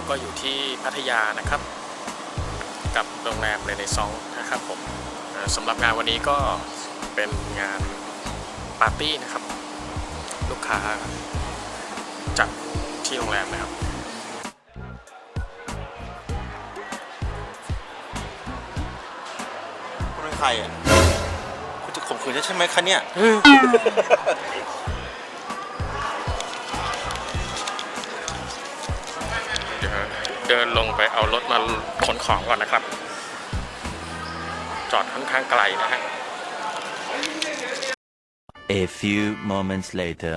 เราก็อยู่ที่พัทยานะครับกับโรงแรมเรเนซองส์นะครับผมสำหรับงานวันนี้ก็เป็นงานปาร์ตี้นะครับลูกค้าจัดที่โรงแรมนะครับคุณเป็นใครอ่ะคุณจะข่มขืนใช่ไหมคะเนี่ยเดินลงไปเอารถมาขนของก่อนนะครับจอดค่อนข้างไกลนะฮะ A few moments later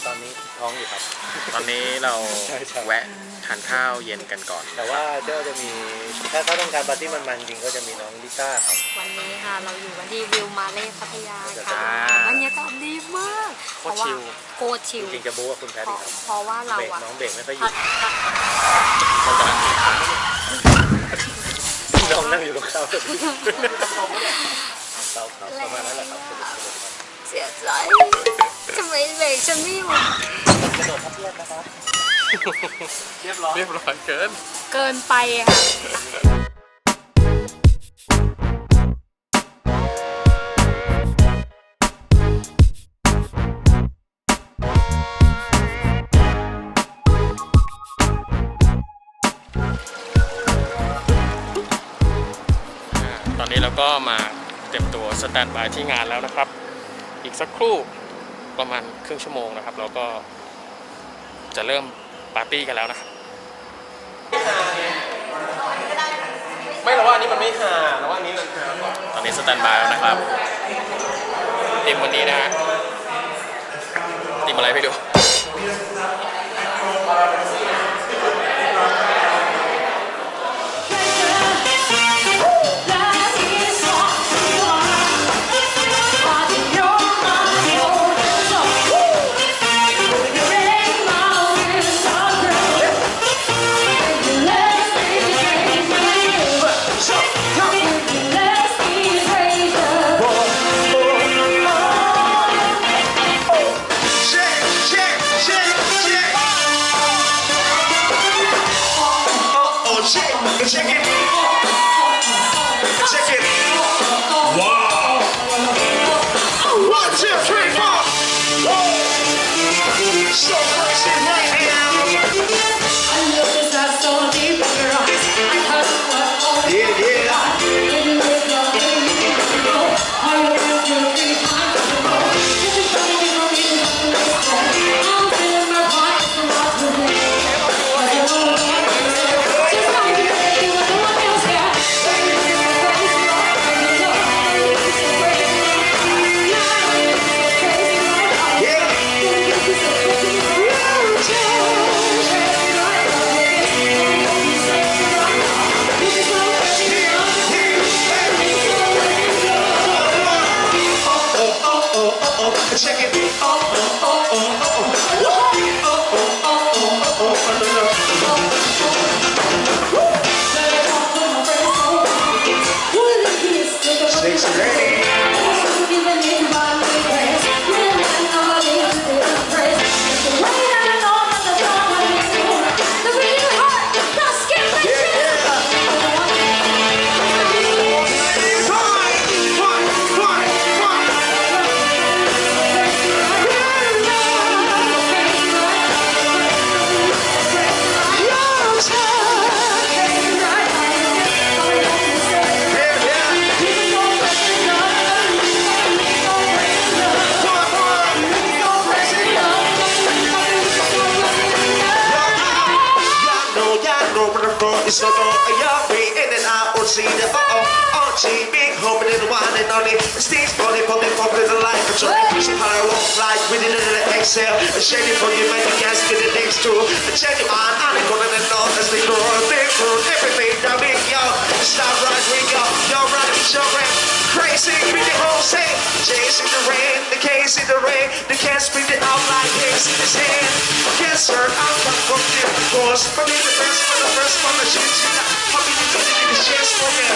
ตอนนี้ท้องอยู่ครับตอนนี้เราแวะทานข้าวเย็นกันก่อนแต่ว่าก็จะมีถ้าเขาต้องการปาร์ตี้มันๆจริงก็จะมีน้องลิซ่าครับวันนี้ค่ะเราอยู่กันที่วิวมาเล่พัทยาค่ะบรรยากาศดีมากโคตรชิลจริงจะบู๊กับคุณแพทย์ครับเพราะว่าเราอะน้องเบรกไม่ค่อยอยู่น้องนั่งอยู่ตรงเขาประมาณนั้นแหละครับเสียใจทำไมเบรกฉันไม่อยู่กระโดดทับเทียบนะครับเรียบร้อยเกินไปค่ะตอนนี้เราก็มาเต็มตัวสแตนด์บายที่งานแล้วนะครับอีกสักครู่ประมาณครึ่งชั่วโมงนะครับเราก็จะเริ่มปาร์ตี้กันแล้วนะครับไม่เราว่าอันนี้มันไม่ฮาเราว่าอันนี้มันฮาก่อนตอนนี้สแตนด์บายแล้วนะครับทีมวันนี้นะฮะทีมอะไรไปดูCheck it. Wow. 1, 2, 3, 4. So crazy right now. I love this love so deep in your eyes. I heard what all yeah. Baby, with your baby, I love you 3 times in a row. If you tell me you don't need to listen, I'm feeling my heart is a lot to me. Check it. Six ready. It's so long, young me in and out, see the OG, big home in the one and only. Sticks for the life, control it, so power walk like within the exhale. A shady for you, make the gas get the next to. A change on, I'm gonna the north as they grow, everything that big yo. Stop right, we go, yo, run, show rap. crazy, bring the whole thing. J's in the rain, the K's in the rain, the cats bring it out like K's in his hand. Cancer, I'm come from different course, but be the best for the first one, the shit, you know. I'll be the music in the shit smoking.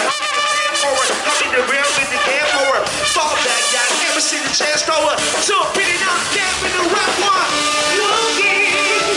Forward, I'll be the real with the game forward. Fall back, y'all never see the chance thrower. So, pretty now, damn in the rock one. You get